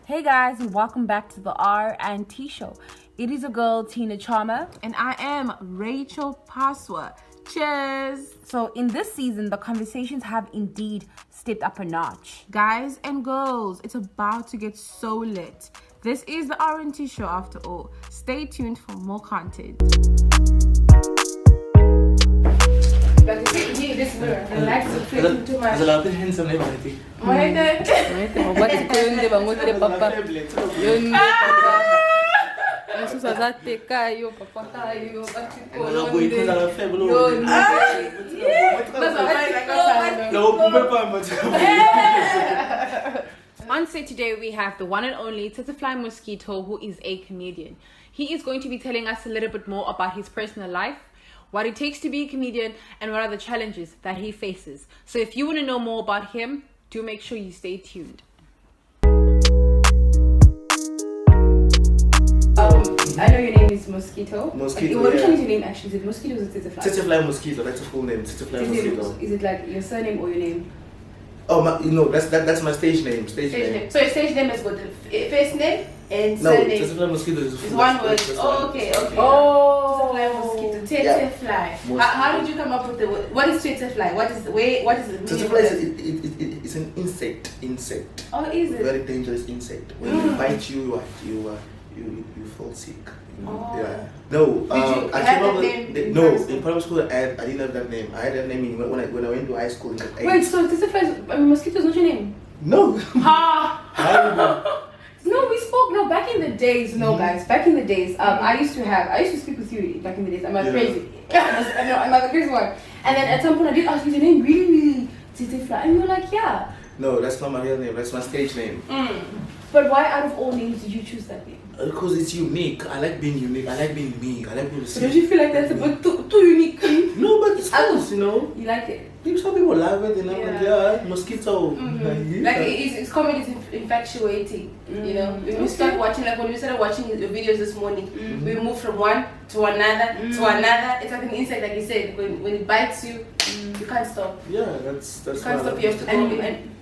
Hey guys, and welcome back to the R&T show. It is a girl, Tina Chama. And I am Rachel Paswa. Cheers! So in this season, the conversations have indeed stepped up a notch. Guys and girls, it's about to get so lit. This is the R&T show after all. Stay tuned for more content. This mirror, the lights are flickering too much. What is going On set today, we have the one and only TSETSEFlY Mosquito, who is a comedian. He is going to be telling us a little bit more about his personal life, what it takes to be a comedian, and what are the challenges that he faces. So if you want to know more about him, do make sure you stay tuned. I know your name is Mosquito. Mosquito, Which yeah. one is your name actually? Is it Mosquito or is it TSETSEFlY? TSETSEFlY Mosquito, that's a full name. TSETSEFlY Mosquito. Is it like your surname or your name? Oh, that's my stage name. Stage name. So your stage name has got the first name and No, surname. TSETSEFlY Mosquito is It's one word. Oh, Okay. Oh. TSETSEFlY Mosquito. TSETSEFlY. Yeah. How did you come up with the word? What is TSETSEFlY? What is the meaning? TSETSEFlY it's an insect. Oh, is it? Very dangerous insect. When you bite you fall sick. Oh. Yeah. No. Did you I have came that up name with in no. primary school? In primary school, I didn't have that name. I had that name when I went to high school. In grade 8. Wait, so TSETSEFlY Mosquito is not your name? No. Ha! I know. No, we spoke. No, back in the days. No, guys. Back in the days, I used to speak with you back in the days. I'm crazy. I'm a crazy one. And then at some point, I did ask you your name. Really, TSETSEFlY, and you were like, yeah. No, that's not my real name. That's my stage name. But why, out of all names, did you choose that name? Because it's unique. I like being unique. I like being me. I like being. So don't you feel like that's a bit too unique? No, but it's close, you know. You like it? Some people love it, and I'm like, yeah, mosquito. Like it's comedy is infatuating, you know. When we start watching, like when we started watching the videos this morning, we moved from one to another to another. It's like an insect, like you said. When it bites you, you can't stop. Yeah, that's. You can't stop. You have to.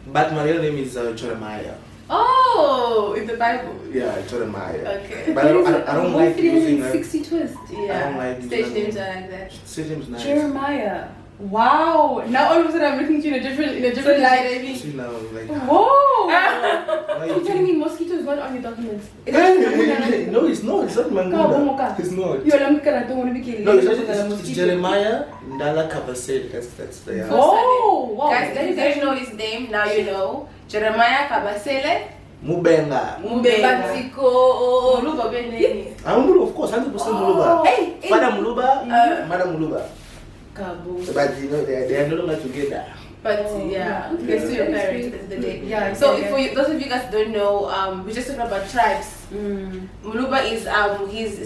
But my real name is Jeremiah. Oh, in the Bible. Yeah, Jeremiah. Okay. But I don't like using. 60 twist. I don't like Stage using names are like that. Stage name's nice. Jeremiah. Wow. Now all of a sudden I'm looking at you in a different light. See now, like. Whoa. Why You're telling me mosquito is not on your documents? No, it's not. It's not Mangunda. It's not. You're like, I don't want to be killed. No, it's Jeremiah Ndala Kabased. That's the. Oh, wow. Guys, let you guys know his name. Now you know. Jeremiah Kabasele. Mubenga. Muluba. Muluba Beneni. I'm Muluba, of course, 100% Muluba. Hey, Father Muluba, Mother Muluba. Kaboom. But you know, they are no longer together. But yeah, they're still your parents at the end of the day. Yeah. So if for you, those of you guys don't know, we're just talking about tribes. Muluba is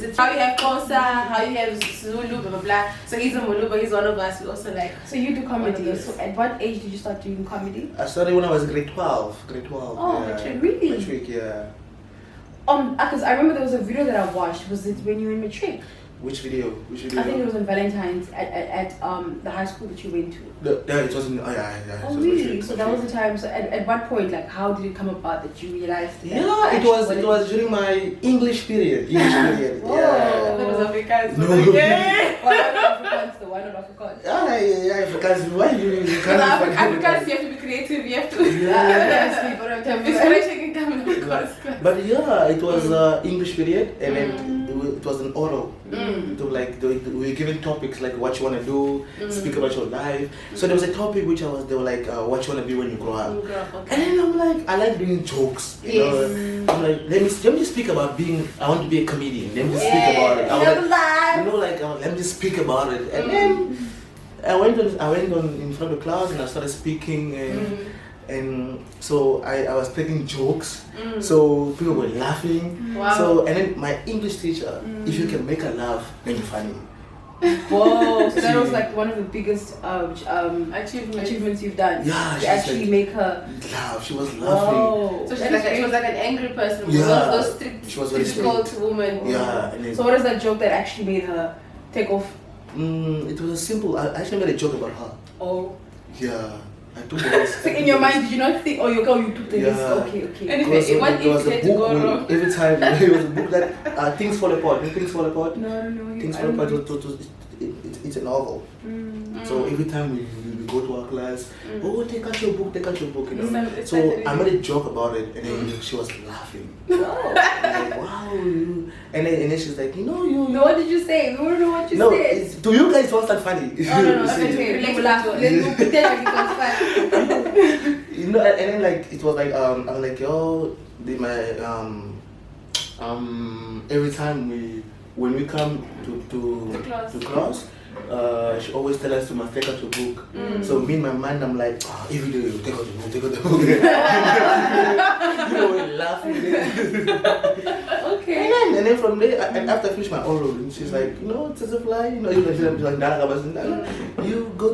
it's how you have Kosa, how you have Zulu, blah blah blah. So he's a Muluba, he's one of us. We also like. So you do comedy. So at what age did you start doing comedy? I started when I was grade 12. Oh, yeah. really? Matric, yeah. Because I remember there was a video that I watched. Was it when you were in matric? Which video? I think it was on Valentine's at the high school that you went to. Yeah, it wasn't. Oh, yeah. Oh, really? So that was the time. So at what point, like, how did it come about that you realized? That Yeah, it was during my English period. Whoa. Yeah. That was Afrikaans. No. Afrikaans, the one of Afrikaans. Yeah, because why you can't Afrikaans, you have to be creative. You have to. Yeah. Inspiration can come, of course. But yeah, it was English period, and then it was an oral. To like we were given topics like what you want to do, speak about your life. So there was a topic which they were like what you want to be when you grow up. Okay. And then I'm like, I like doing jokes. You know? I'm like, let me just speak about being. I want to be a comedian. Let me just speak about it. Let me just speak about it. And then I went on in front of the class and I started speaking and so I was taking jokes, so people were laughing. Wow. So and then my English teacher, if you can make her laugh, then you're funny. Whoa! So that was like one of the biggest achievements you've done. Yeah, to actually like, make her laugh. She was laughing. Whoa. So she was like an angry person. Yeah. Those strict, She was very difficult woman. Yeah. And then, So what is that joke that actually made her take off? it was a simple. I actually made a joke about her. Oh. Yeah. I took the risk. So in your mind, did you not think, oh, you took the risk? Okay. And It was what it if was it a had to book go with- wrong? every time it was a book that things fall apart. You know things fall apart. No. Things fall apart. It's a novel. So every time we go to our class, oh, take out your book, you know. It's So like I made a joke about it, and then she was laughing. Oh. I'm like, wow, and then she's like, you know, you. No, what did you say? We don't know what you No, said. to you guys, it was that funny. Oh, no, You see? okay. Let's laugh. Let's pretend like it was fun. You know, and then like it was like I was like, yo, every time when we come to class, she always tell us to must take out your book. So me in my mind, I'm like, oh, every day you take out the book. You know, we're laughing. Okay. And then from there, and after I finished my oral, and she's like, you know, TSETSEFlY, you know,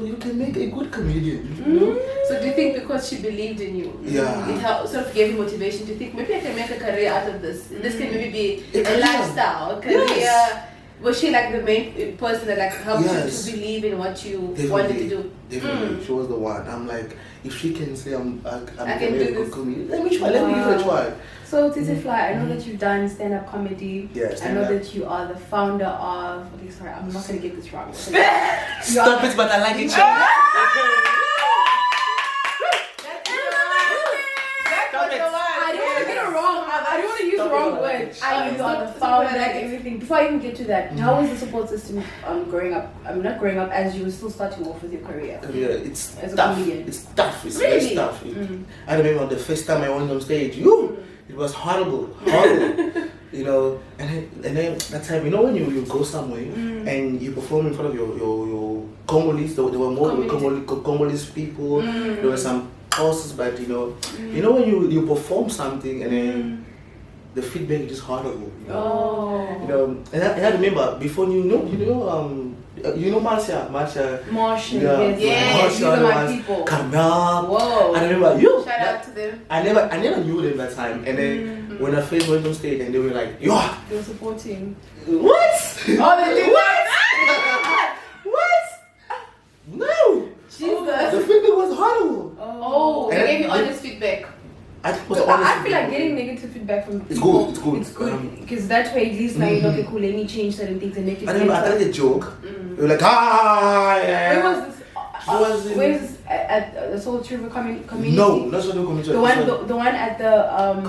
you can make a good comedian. You know? So do you think because she believed in you, Yeah. it sort of gave you motivation to think maybe I can make a career out of this? This can maybe be It a can. lifestyle, a career. Yes. Was she like the main person that like helped Yes. you to believe in what you Definitely. wanted to do? Definitely, she was the one. I'm like, if she can say I can can do make a good this. comedian, let me try. Let me give it a try. So TSETSEFlY, I know that you've done stand-up comedy. Yeah, I know stand-up. that you are the founder of. Okay, sorry, I'm not gonna get this wrong. Stop it, but I like it. I don't want to get it wrong. I don't want to use the wrong word. You are the founder and everything. Before I even get to that, how was the support system growing up? I'm not growing up as you were still starting off with your career. Yeah, it's As a tough. comedian. It's tough. It's Really? very tough. I remember the first time I went on stage. It was horrible. You know, and then that time, you know, when you go somewhere and you perform in front of your Congolese, there were more Congolese people. There were some courses, but you know when you perform something and then the feedback is just horrible. You know, you know, and I remember before you know Marcia, Martian, yeah, yes. These are my people. Carmel. Whoa. I remember you. Shout out to them. I never knew them that time, and then when I first went on stage and they were like, yo, They were supporting. what? Oh, they did What? No. Jesus. The feedback was horrible. Oh, they And gave you then- honest feedback. I think it was But honest I feel like feedback. getting negative feedback from It's people. good, it's good. It's good because that way at least now you know, okay, cool, let me change certain things and make it I remember I better. tried a joke. They were like, yeah. Where was this? was in- Where's this? At the Soul River community? No, not so no community. The one at the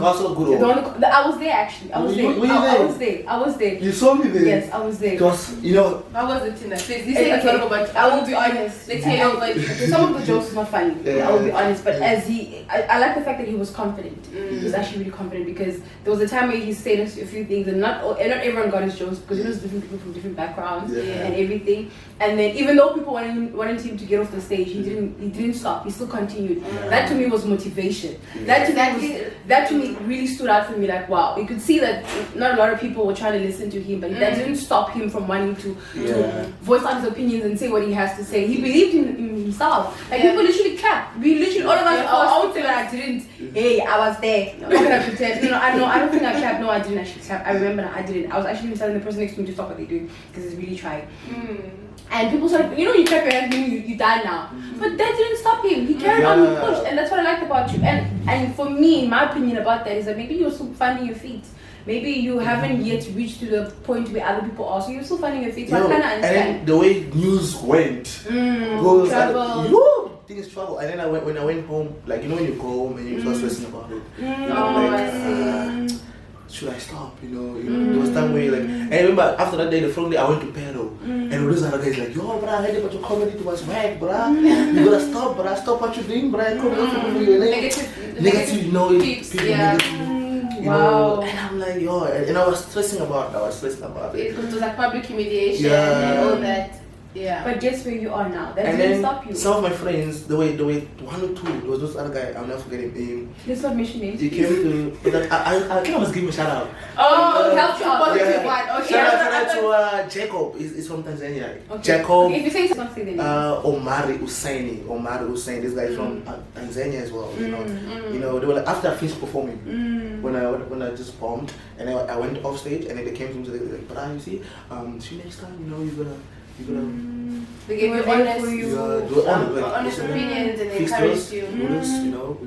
Castle Good. the one, I was there actually. I was Were there. you there? I was there. You saw me there. Yes, I was there. Because you know, How was it, Tina? Please, this Okay, is talk about. I will be honest. Let's hear your version. Okay, some of the jokes is not funny. Yeah. I will be honest, but as I like the fact that he was confident. Mm. He was actually really confident because there was a time where he said a few things, and not everyone got his jokes because it was different people from different backgrounds Yeah. and everything. And then even though people wanted him to get off the stage, he didn't stop. He still continued. Yeah. That to me was motivation. Yeah. That to me really stood out for me. Like wow, you could see that not a lot of people were trying to listen to him, but that didn't stop him from wanting to voice out his opinions and say what he has to say. He believed in himself. Like people literally clapped. We literally all of us. I would say that I didn't. Hey, I was there. I'm not gonna pretend. No, I don't think I clapped. No, I didn't actually clap. I remember that I didn't. I was actually telling the person next to me to stop what they're doing because it's really trying. And people started, you clap your hands, you die now. But that didn't stop him. He carried on, he pushed, and that's what I liked about you. And for me, my opinion about that is that maybe you're still finding your feet. Maybe you haven't yet reached to the point where other people are, so you're still finding your feet. So I kind of and understand. then the way news went, travel. things travel. And then when I went home, like when you go home and you start stressing about it, I see. should I stop? There was time where and I remember after that day, the following day I went to Peru, and those other guys like, yo, bro, I heard about your comedy, it was whack, bro. You gotta stop, bro. Stop what you're doing, bro. Negative, Peeps, people yeah. negative. Wow. And I'm like, yo, and I was stressing about it. It was like public humiliation Yeah. and all that. Yeah. But guess where you are now? That And didn't then stop you. some of my friends, the way one or two, there was this other guy, I'll never forget him. Let's not mention names. He came to, but I can almost give him a shout out. Help you out. Positive one. Okay. Shout out to Jacob, he's from Tanzania. Okay. Jacob, Okay, if you say something, then Omari Hussein, this guy is from Tanzania as well. You know, they were like, after I finished performing, when I just bombed, and I went off stage, and then they came to me, they were like, but you see, next time, you gotta They gave you there honest, for you. honest opinions, and they fix encouraged those, you. you know,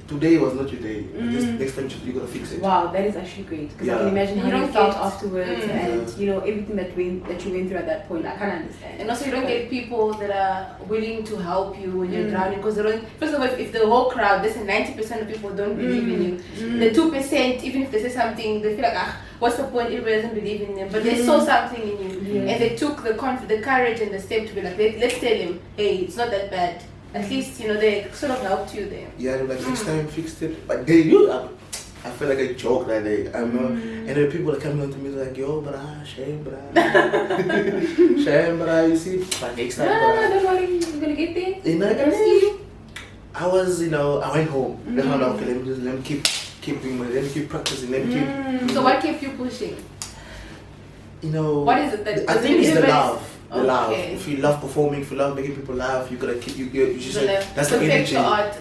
today was not your day. Just next time you gotta fix it. Wow, that is actually great because I Yeah. can imagine how You you don't felt get- afterwards, and you know everything that you went through at that point. I can't understand. And also, you don't get people that are willing to help you when you're drowning, because they don't. First of all, if the whole crowd, let's say 90% of people don't believe in you, the 2%, even if they say something, they feel like, what's the point? Everybody doesn't believe in them, but they saw something in you, and they took the courage and the step to be like, let's tell him, hey, it's not that bad. At least, you know, they sort of helped you there. Yeah, like next time fixed it. But I feel like I joke that day. And then people are coming on to me like, yo, brah, shame, brah. Shame, brah, you see? But next time, brah. Don't worry, you're gonna get there. And They're gonna see you. I was, I went home. Then I'm like, okay, let me keep doing my, let me keep practicing, let me keep. So what kept you pushing? What is it that? I think it's the love. The love. Okay. If you love performing, if you love making people laugh, you gotta keep. You just that's the perfect energy. your art.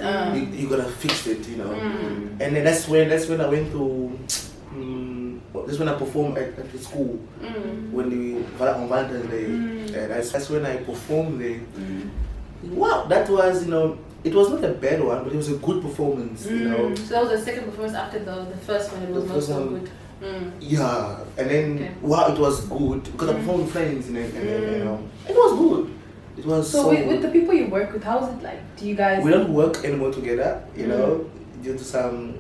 You gotta fix it, And then that's when I went to. That's when I performed at the school when on Valentine's Day. That's when I performed there. Wow, that was it was not a bad one, but it was a good performance. So that was the second performance after the first one. It was not so good. Yeah, and then wow, it was good because I performed with friends, and it was good. It was So with the people you work with, how is it like? Do you guys? We don't work anymore together, due to some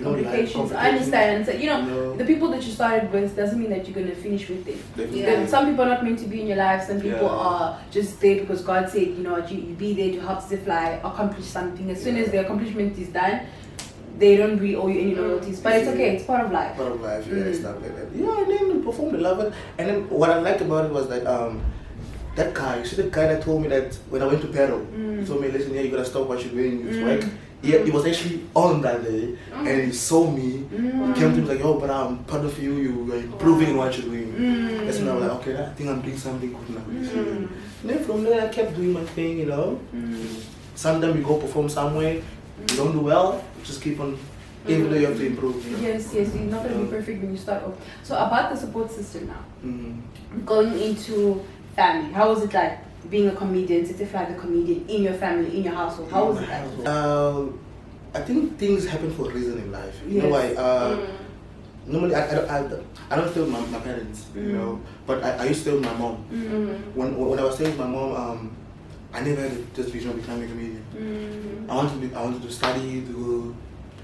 complications. I understand. So the people that you started with doesn't mean that you're gonna finish with them. Some people are not meant to be in your life. Some people are just there because God said, you be there to help TSETSEFlY accomplish something. As soon as the accomplishment is done, they don't really owe you any loyalties. But it's okay. It's part of life. Part of life, stuff like that. Yeah, and then we performed, I love it. And then what I liked about it was that that guy, you see the guy that told me that when I went to Peru, he told me, listen, you gotta stop what you're doing, it's work. He was actually on that day, and he saw me. He came to me like, yo, but I'm part of you. You're improving in what you're doing. That's when I was like, okay, I think I'm doing something good now. And then from there, I kept doing my thing, Sometimes you go perform somewhere, you don't do well, you just keep on. Even though you have to improve. Yes, you're not going to be perfect when you start off. So about the support system now, going into family, how was it like being a comedian, TSETSEFlY the comedian in your family, in your household? How was it like? I think things happen for a reason in life. You know why? Normally, I don't stay with my parents, but I used to stay with my mom. When I was staying with my mom, I never had this vision of becoming a comedian. I wanted to study, to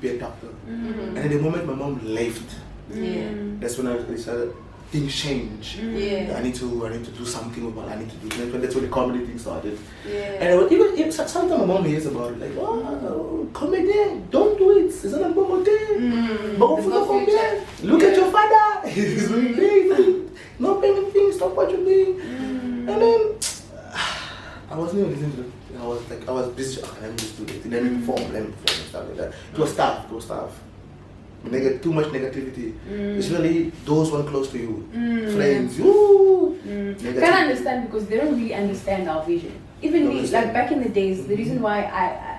be a doctor. And at the moment my mom left, that's when I decided things change. I need to do something about it. I need to do that's when the comedy thing started. And even sometimes my mom hears about it, like, oh, comedian, don't do it. It's not a normal thing. Look at your father. He's doing things. Not paying anything. Stop what you're doing. And then I wasn't even listening to it. I was busy. Okay, let me just do it. Let me perform, and stuff like that. It was tough. Too much negativity, especially those one close to you, friends. Can I understand because they don't really understand our vision. Even me, like back in the days, the reason why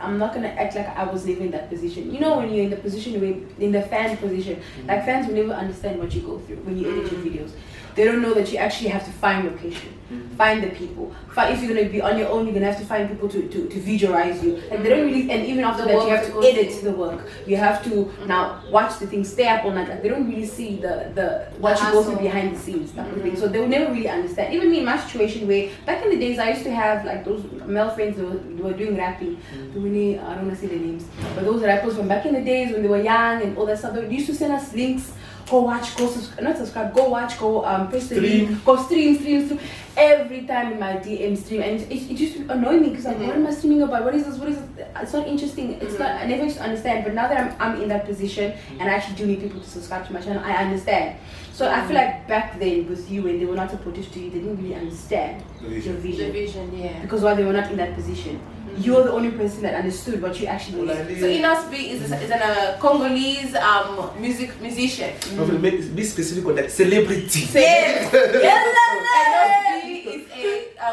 I'm not gonna act like I was never in that position. When you're in the position where in the fan position, like fans will never understand what you go through when you edit your videos. They don't know that you actually have to find location, find the people. If you're gonna be on your own, you're gonna have to find people to visualize you. Like they don't really, and even after that, you have to edit the work. You have to now watch the thing, stay up all night. Like they don't really see the what you go through behind the scenes stuff. So they will never really understand. Even me in my situation, where back in the days I used to have like those male friends who were doing rapping. I don't want to say their names, but those rappers from back in the days when they were young and all that stuff. They used to send us links. Go watch, not subscribe, go watch, go press the link, go stream. Every time in my DM stream, and it used to annoy me because like, what am I streaming about? What is this? It's not interesting. It's not. I never used to understand. But now that I'm in that position and I actually do need people to subscribe to my channel, I understand. So I feel like back then with you, when they were not supportive to you, they didn't really understand your vision. The vision, yeah. Because while they were not in that position, you're the only person that understood what you actually did. So Inas B is a Congolese musician. Be specific with that celebrity. Inas B is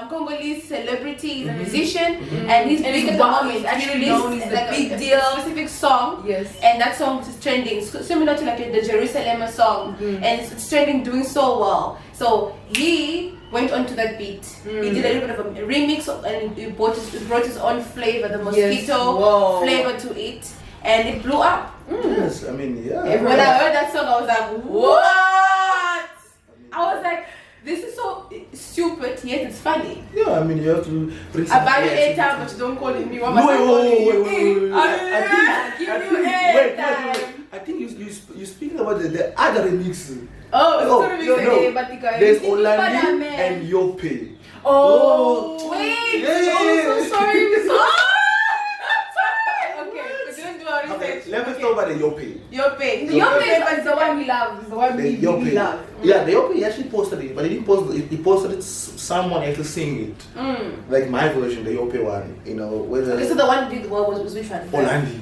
Congolese celebrity, he's a musician, and he's big at the moment. He's He actually released known, he's like a big a deal. specific song, Yes. and that song is trending, similar to like the Jerusalem song, and it's trending, doing so well. So he went onto that beat. He did a little bit of a remix, and he brought his own flavor, the mosquito flavor to it, and it blew up. Yes, I mean, yeah. When I heard that song, I was like, what? I was like, this is so stupid, yet it's funny. Yeah, I mean, you have to bring I buy you creativity. airtime, but you don't call me. Why Wait, must I call you? wait. I give you airtime. I think you speaking about the other remix. Oh, it's no. There's Olandi Olandi and Yope. Oh, wait. Yeah. I'm so sorry. Okay, we didn't do our research. Okay, let me talk about the Yope. Yope. Yope is the one we love. It's the one we really love. Yeah, the Yope, he actually posted it, but he didn't post it. He posted it, someone actually sing it. Like my version, the Yope one, you know. Okay, so the one who did what was which one? Olandi.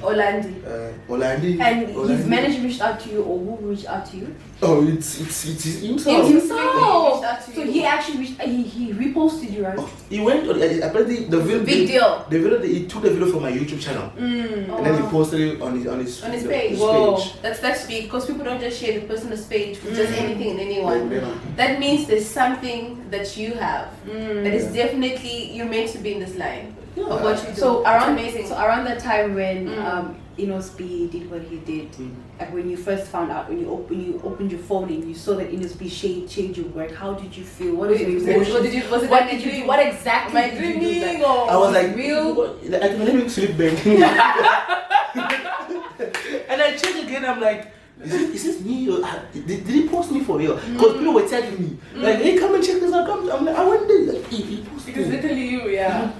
Olandi. And Olandi. his manager reached out to you, or who reached out to you? Oh, it's himself. Himself. So he actually he reposted you, right? Oh, he went. Apparently, the video. Big deal. The video. He took the video from my YouTube channel, and then he posted it on his page. Whoa. That's big, because people don't just share the person's page with just anything and anyone. Yeah. That means there's something that you have that is definitely you're meant to be in this line of what you do. So It's around amazing. So around that time when Inosby did what he did, like when you first found out, when you opened your phone and you saw that Inosby shared your work, how did you feel? What was your emotions? What exactly my did you do? dreaming? Like, I was like, real. I can let me sleep back. And I checked again. I'm like, is this me? Or, did he post me for real? Because people were tagging me. Like, hey, come and check this out. I'm like, I went there. Like, he posted It's it. literally you, yeah.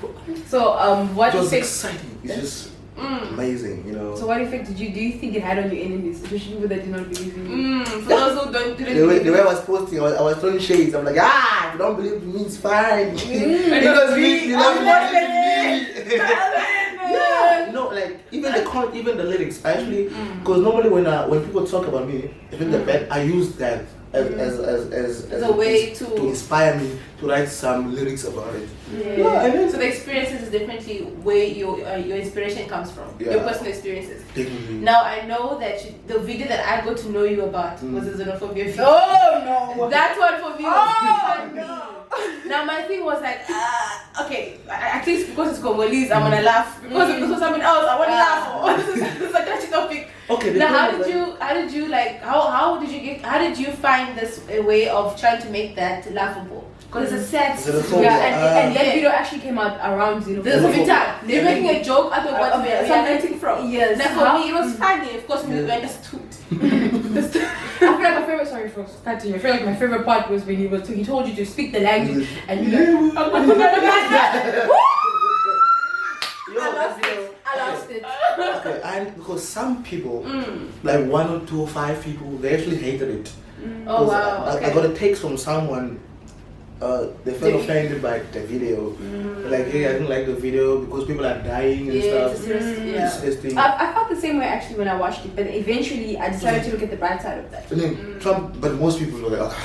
So what It was effect? exciting. It's just amazing, you know. So what effect do you think it had on your enemies, especially people that did not believe in you? For those who didn't The way I was posting, I was throwing shades. I'm like, if you don't believe me, it's fine. Because you don't believe me. Yeah, no, like even the lyrics. I actually, because normally when people talk about me, even the bad, I use that as a way to inspire me to write some lyrics about it. Yeah, and then, so the experiences is definitely where your inspiration comes from. Yeah. Your personal experiences. Definitely. Now I know that the video that I got to know you about was the Zonophobia video. Oh no! That one for me was no! Now my thing was like, okay, at least because it's Congolese, I'm gonna laugh. Because if this was something else, I wouldn't laugh. This is a touchy topic. Okay. Now how did you find this a way of trying to make that laughable? Because it's a sad Zonophobia. Yeah, and that video actually came out around There's Zonophobia. a time they're making a joke out of what yeah, something from. Yes. Now for me it was funny, of course we understood. I feel like my favorite. Sorry for cutting you. I feel like my favorite part was when he told you to speak the language and you like. I lost it. Okay, and because some people, like 1 or 2 or 5 people, they actually hated it. Oh wow. I got a text from someone. They felt offended by the video. Like, hey, I didn't like the video because people are dying and stuff. It's This thing. I felt the same way actually when I watched it, but eventually I decided to look at the bright side of that. And then Trump, but most people were like, oh,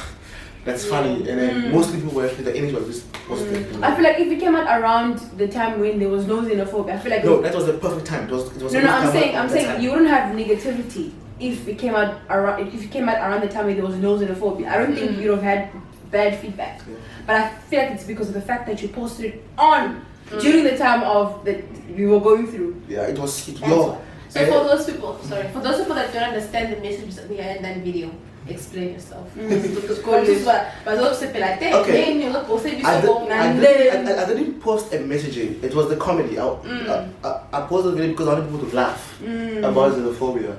that's funny. And then most people were actually, the energy was just positive. You know? I feel like if it came out around the time when there was no xenophobia, I feel like No, that was the perfect time. It was No, I'm saying you wouldn't have negativity if it came out around the time when there was no xenophobia. I don't think you'd have had bad feedback. Yeah. But I feel like it's because of the fact that you posted it on during the time of that we were going through. Yeah, it was. So for those people that don't understand the messages that we had in that video, explain yourself. I didn't post a message. It was the comedy. I posted a video because I wanted people to laugh about xenophobia.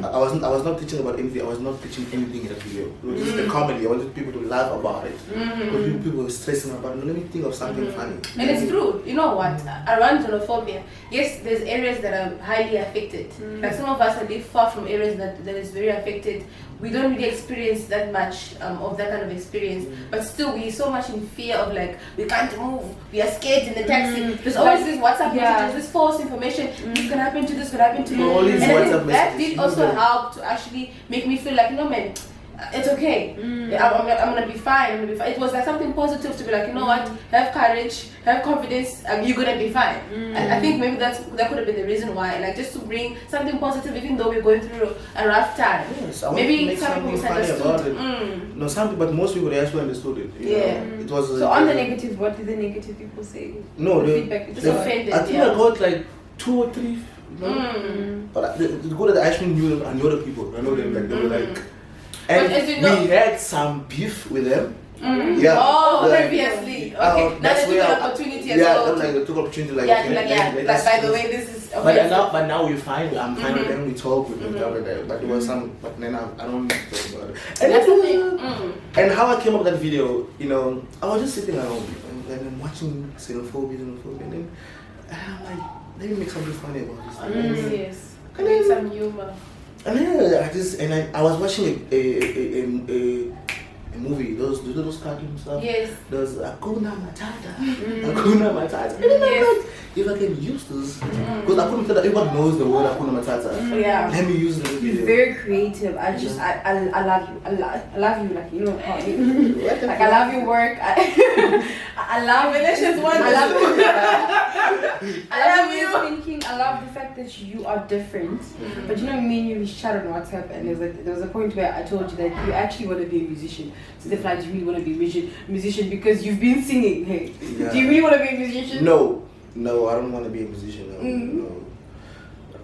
I was not teaching about anything. I was not teaching anything in that video. It was just the comedy. I wanted people to laugh about it. Because people were stressing about it. Let me think of something funny. And it's true. You know what? Around xenophobia, yes, there's areas that are highly affected. Like some of us live far from areas that is very affected. We don't really experience that much of that kind of experience, but still we're so much in fear of like, we can't move, we are scared in the taxi. There's always this WhatsApp messages, this false information, this could happen to this, could happen to you. All these And I WhatsApp think that messages. did also help to actually make me feel like, no man, it's okay. I'm gonna be fine. It was like something positive to be like, you know what, have courage, have confidence, you're gonna be fine. I think maybe that could have been the reason why, like just to bring something positive, even though we're going through a rough time. Yes, I want maybe to make some people something funny about it. No, some people, but most people actually understood it. You know? It was. So on the negative, what did the negative people say? No, the feedback. Just offended. I think I got like 2 or 3. You know? But the good that I actually knew them. I know the people. I know them. Like they were like. And as you know, we had some beef with them. Yeah. Oh, previously. Okay. Now they took an opportunity as well. Yeah, like they took opportunity. Like, by the way, this is. But now we're fine. I'm fine with them. We talk with them. But there was some. But then I don't talk about it. And that's the thing. And how I came up with that video, you know, I was just sitting at home and then watching Zonophobia, and then I'm like, let me make something funny about this. Yes. And then some humor. And then I was watching a movie, those cartoon stuff. Yes. Those Hakuna Matata. Hakuna Matata. And then I'm like, if I can use this, because Hakuna Matata, everyone knows the word Hakuna Matata. Yeah. Let me use it in the video. You're very creative. I love you. I love you, like, you know, like I love your work. I love Delicious one. I love you. I love you. Thinking. I love the fact that you are different. But you know, me and you we chat on WhatsApp, and there was a point where I told you that you actually want to be a musician. So the fact you really want to be a musician because you've been singing. Hey, do you really want to be a musician? No, I don't want to be a musician. No.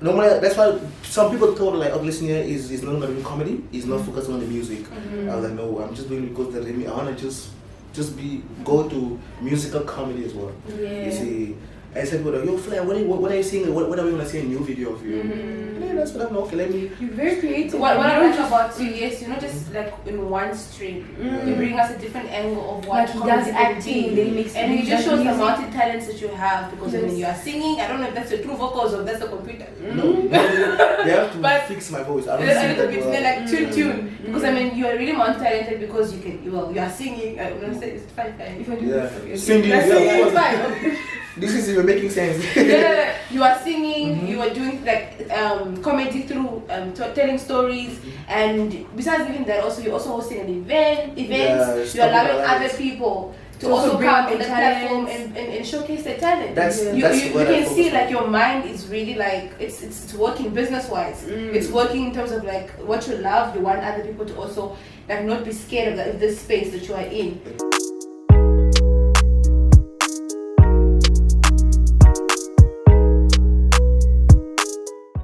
Normally, that's why some people thought like, oh, listen here, is not doing comedy. He's not focused on the music. I was like, no, I'm just doing it because I want to just go to musical comedy as well. Yeah. You see, I said, well, yo, Flair, what are you saying? What are we gonna see a new video of you? Yeah, that's what I'm okay. Let me. You're very creative. What I like about you, yes, you're not just like in one stream. You bring us a different angle of what like he does acting, then he makes and he just shows the music. multi talents that you have because when you are singing, I don't know if that's your true vocals or that's the computer. No, they have to fix my voice. I don't sing a little that bit well. like tune because I mean you are really multi talented because you are singing. I'm gonna say it's fine. If I do this, Singing, it's fine. This is even making sense. Yeah, you are singing, you are doing like comedy through telling stories, and besides even that, also you're also hosting an events. You are allowing other people to also come on the platform and showcase their talent. You can see like your mind is really like it's working business wise. It's working in terms of like what you love. You want other people to also like not be scared of this space that you are in.